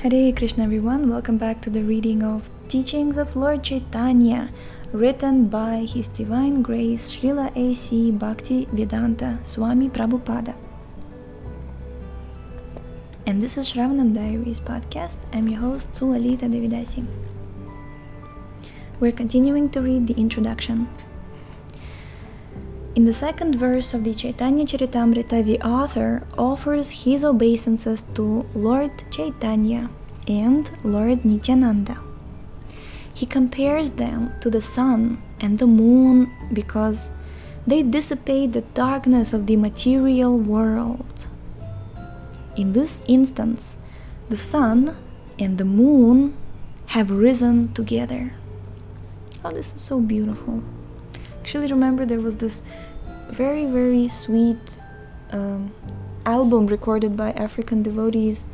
Hare Krishna everyone, welcome back to the reading of Teachings of Lord Chaitanya, written by His Divine Grace Srila A.C. Bhakti Vedanta Swami Prabhupada. And this is Shravanam Diaries podcast. I'm your host Sulalita Devidasi. We're continuing to read the introduction. In the second verse of the Chaitanya Charitamrita, the author offers his obeisances to Lord Chaitanya and Lord Nityananda. He compares them to the sun and the moon because they dissipate the darkness of the material world. In this instance, the sun and the moon have risen together. Oh, this is so beautiful. Actually, remember there was this very, very sweet album recorded by African devotees.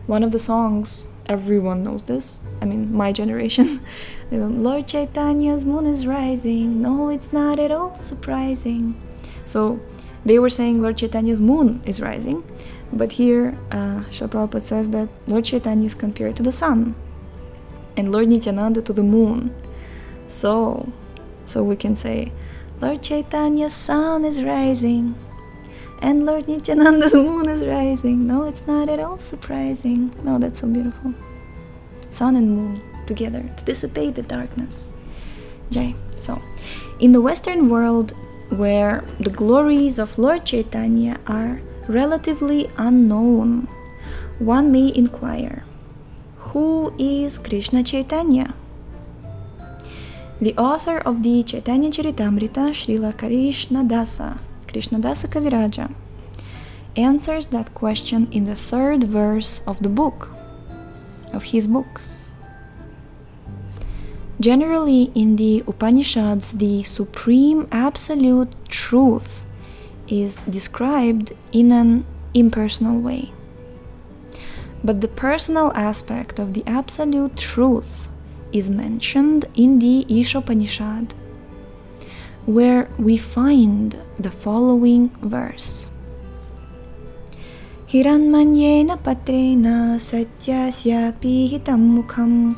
One of the songs, everyone knows this, I mean my generation, Lord Chaitanya's moon is rising, no it's not at all surprising. So they were saying Lord Chaitanya's moon is rising, but here Srila Prabhupada says that Lord Chaitanya is compared to the sun and Lord Nityananda to the moon. So we can say Lord Chaitanya's sun is rising and Lord Nityananda's moon is rising. No, it's not at all surprising. No, that's so beautiful. Sun and moon together to dissipate the darkness. Jai. So, in the Western world, where the glories of Lord Chaitanya are relatively unknown, one may inquire, who is Krishna Chaitanya? The author of the Chaitanya Charitamrita, Srila Kṛṣṇa Kaviraja, answers that question in the third verse of his book. Generally, in the Upanishads, the supreme absolute truth is described in an impersonal way. But the personal aspect of the absolute truth is mentioned in the Ishopanishad, where we find the following verse. Hiranmanyena patrena satyasya pihitam mukham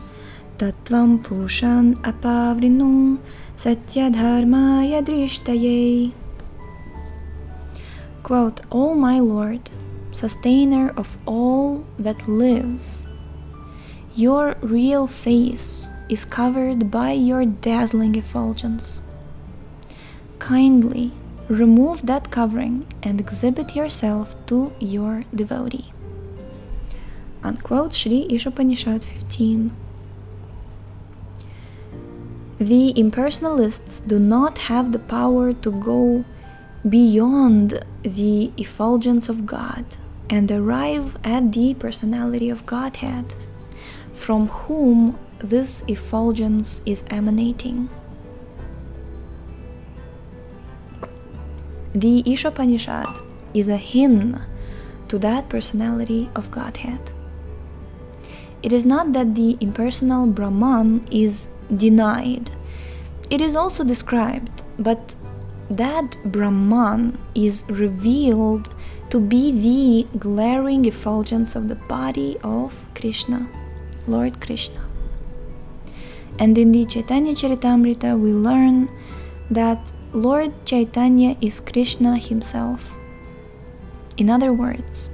tattvam pushan apavrinu satyadharmaya drishtaye. Quote, O my Lord, sustainer of all that lives, your real face is covered by your dazzling effulgence. Kindly remove that covering and exhibit yourself to your devotee. Unquote, Sri Ishopanishad 15. The impersonalists do not have the power to go beyond the effulgence of God and arrive at the personality of Godhead, from whom this effulgence is emanating. The Ishopanishad is a hymn to that personality of Godhead. It is not that the impersonal Brahman is denied. It is also described, but that Brahman is revealed to be the glaring effulgence of the body of Krishna, Lord Krishna. And in the Chaitanya Charitamrita we learn that Lord Chaitanya is Krishna himself. In other words,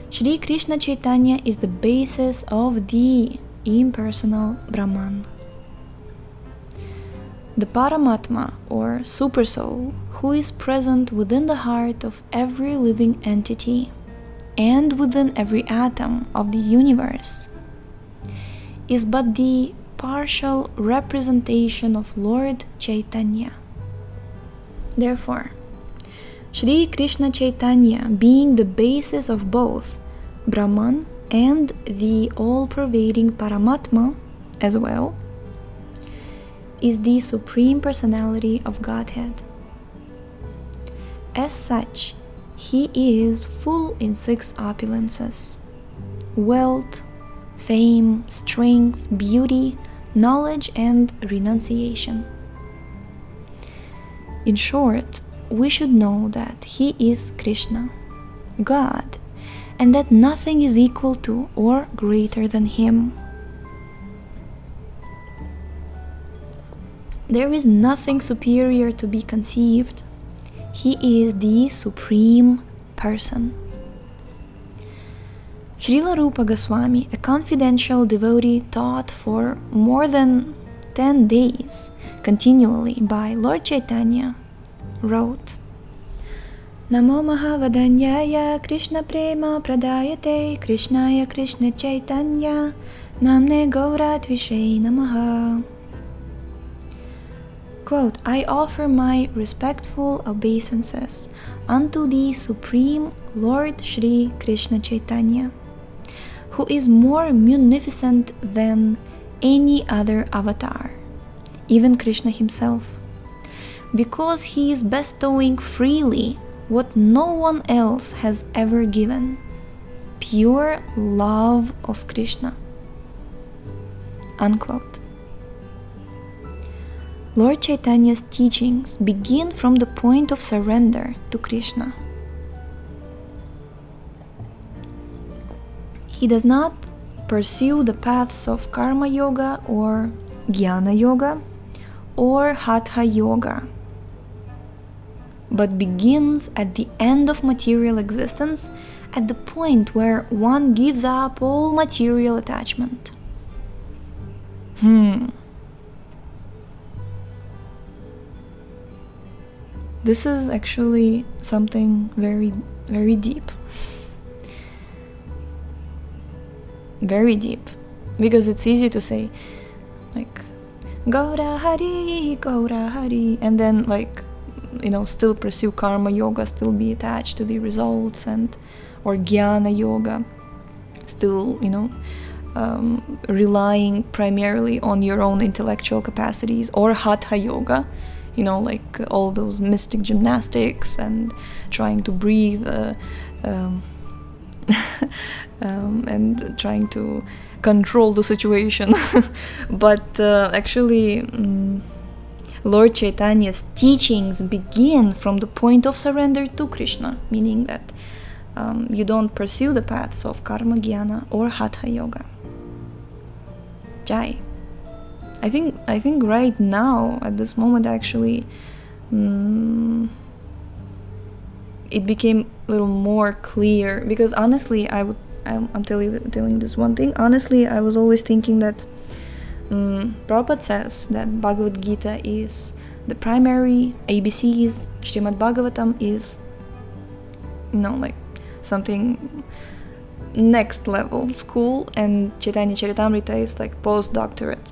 Sri Krishna Chaitanya is the basis of the impersonal Brahman. The Paramatma or Supersoul, who is present within the heart of every living entity and within every atom of the universe, is but the partial representation of Lord Chaitanya. Therefore, Sri Krishna Chaitanya, being the basis of both Brahman and the all-pervading Paramatma as well, is the Supreme Personality of Godhead. As such, he is full in six opulences: wealth, fame, strength, beauty, knowledge, and renunciation. In short, we should know that he is Krishna, God, and that nothing is equal to or greater than him. There is nothing superior to be conceived. He is the Supreme Person. Srila Rupa Goswami, a confidential devotee taught for more than 10 days continually by Lord Chaitanya, wrote, Namo Mahavadanyaya Krishna Prema Pradayate Krishnaya Krishna Chaitanya Namne Gaurat Vishai Namaha. Quote, I offer my respectful obeisances unto the Supreme Lord Sri Krishna Chaitanya, who is more munificent than any other avatar, even Krishna himself, because he is bestowing freely what no one else has ever given, pure love of Krishna. Unquote. Lord Chaitanya's teachings begin from the point of surrender to Krishna. He does not pursue the paths of karma yoga or jnana yoga or hatha yoga, but begins at the end of material existence, at the point where one gives up all material attachment. This is actually something very, very deep. Very deep. Because it's easy to say, like, Gaura Hari, Gaura Hari, and then, like, still pursue karma yoga, still be attached to the results, or jnana yoga, still, relying primarily on your own intellectual capacities, or hatha yoga, like all those mystic gymnastics and trying to breathe and trying to control the situation. But actually, Lord Chaitanya's teachings begin from the point of surrender to Krishna, meaning that you don't pursue the paths of karma, jnana, or hatha yoga. Jai. I think right now, at this moment, actually, it became a little more clear, because honestly, I'm telling this one thing. Honestly, I was always thinking that Prabhupada says that Bhagavad Gita is the primary ABCs, Srimad Bhagavatam is, like something next level school, and Chaitanya Charitamrita is like postdoctorate,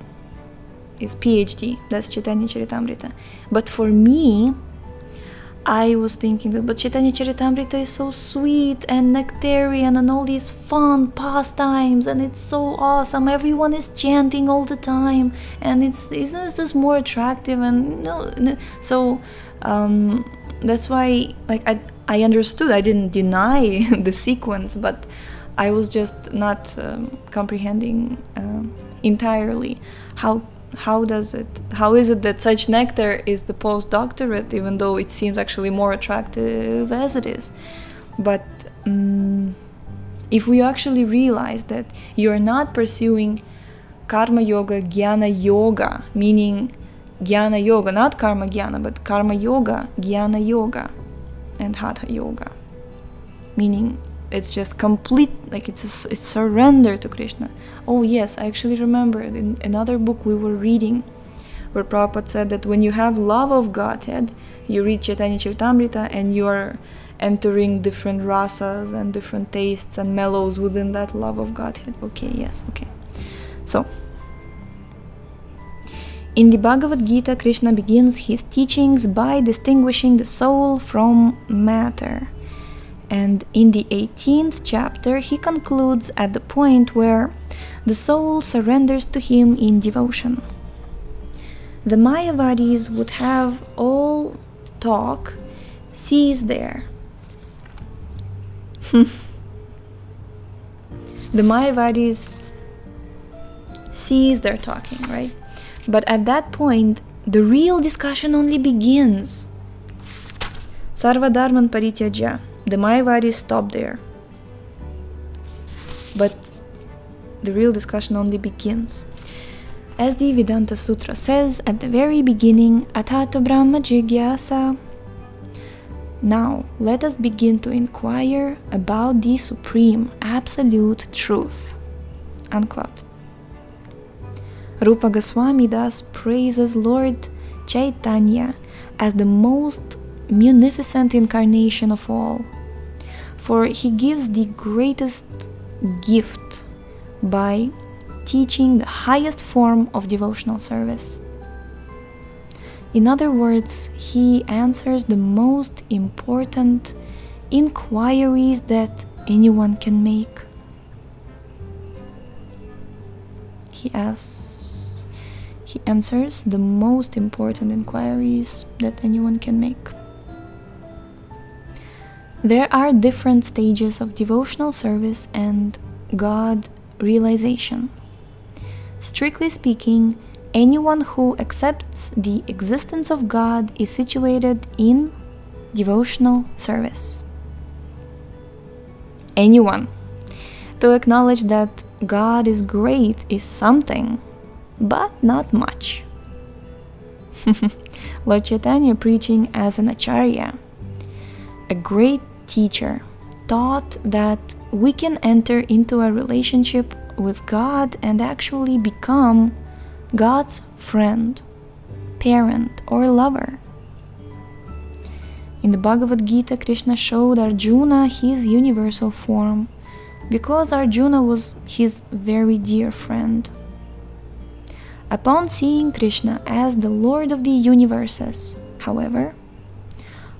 is PhD. That's Chaitanya Charitamrita. But for me, I was thinking that, but Chaitanya Charitamrita is so sweet and nectarian and all these fun pastimes, and it's so awesome. Everyone is chanting all the time, and isn't this more attractive? And so that's why, like, I understood. I didn't deny the sequence, but I was just not comprehending entirely how is it that such nectar is the postdoctorate, even though it seems actually more attractive as it is. But if we actually realize that you're not pursuing karma yoga, jnana yoga, meaning jnana yoga, not karma jnana, but karma yoga, jnana yoga, and hatha yoga, meaning it's just complete, like it's surrender to Krishna. Oh yes, I actually remember in another book we were reading where Prabhupada said that when you have love of Godhead, you read Chaitanya Charitamrita and you are entering different rasas and different tastes and mellows within that love of Godhead. Okay, yes, okay. So, in the Bhagavad Gita, Krishna begins his teachings by distinguishing the soul from matter. And in the 18th chapter, he concludes at the point where the soul surrenders to him in devotion. The Mayavadis would have all talk cease there. The Mayavadis cease their talking, right? But at that point, the real discussion only begins. Sarva dharman parityajya. The Mayavadis stop there. but the real discussion only begins. As the Vedanta Sutra says at the very beginning, Atato Brahma Jigyasa. Now, let us begin to inquire about the supreme, absolute truth. Unquote. Rupa Goswami thus praises Lord Chaitanya as the most munificent incarnation of all, for he gives the greatest gift by teaching the highest form of devotional service. In other words, he answers the most important inquiries that anyone can make. He answers the most important inquiries that anyone can make. There are different stages of devotional service and God realization. Strictly speaking, anyone who accepts the existence of God is situated in devotional service. Anyone. To acknowledge that God is great is something, but not much. Lord Chaitanya, preaching as an acharya, a great teacher, taught that we can enter into a relationship with God and actually become God's friend, parent, or lover. In the Bhagavad Gita, Krishna showed Arjuna his universal form because Arjuna was his very dear friend. Upon seeing Krishna as the Lord of the universes, however,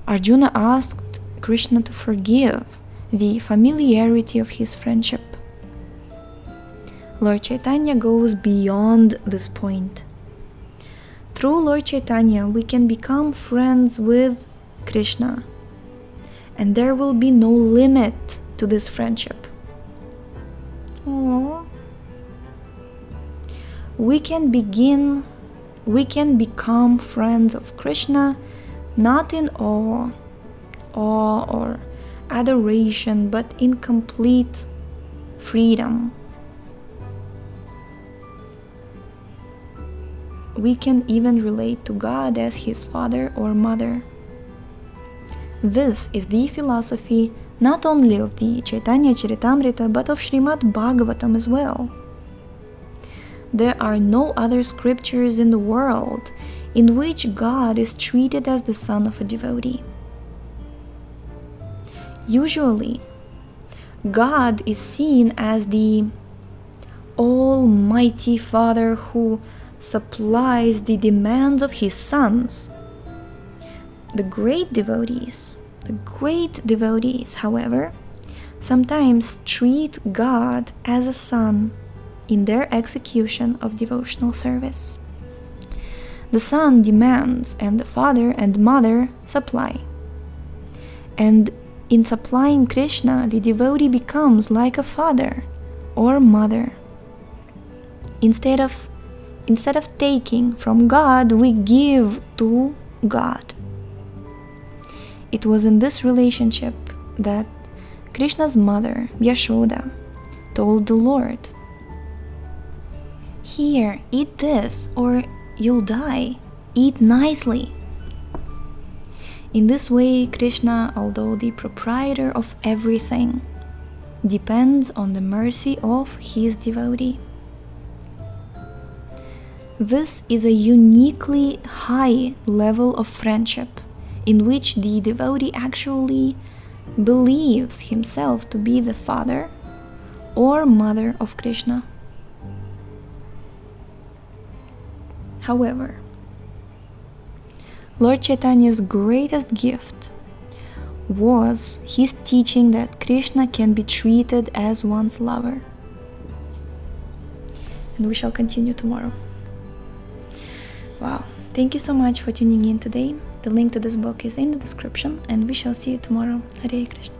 Arjuna asked Krishna to forgive the familiarity of his friendship. Lord Chaitanya goes beyond this point. Through Lord Chaitanya, we can become friends with Krishna, and there will be no limit to this friendship. Aww. We can become friends of Krishna not in awe or adoration, but in complete freedom. We can even relate to God as his father or mother. This is the philosophy not only of the Chaitanya Charitamrita but of Srimad Bhagavatam as well. There are no other scriptures in the world in which God is treated as the son of a devotee. Usually, God is seen as the Almighty Father who supplies the demands of his sons. The great devotees, however, sometimes treat God as a son in their execution of devotional service. The son demands, and the father and mother supply. And in supplying Krishna, the devotee becomes like a father or mother. Instead of taking from God, we give to God. It was in this relationship that Krishna's mother, Yashoda, told the Lord, "Here, eat this, or you'll die. Eat nicely." In this way, Krishna, although the proprietor of everything, depends on the mercy of his devotee. This is a uniquely high level of friendship in which the devotee actually believes himself to be the father or mother of Krishna. However, Lord Chaitanya's greatest gift was his teaching that Krishna can be treated as one's lover. And we shall continue tomorrow. Wow, thank you so much for tuning in today. The link to this book is in the description, and we shall see you tomorrow. Hare Krishna.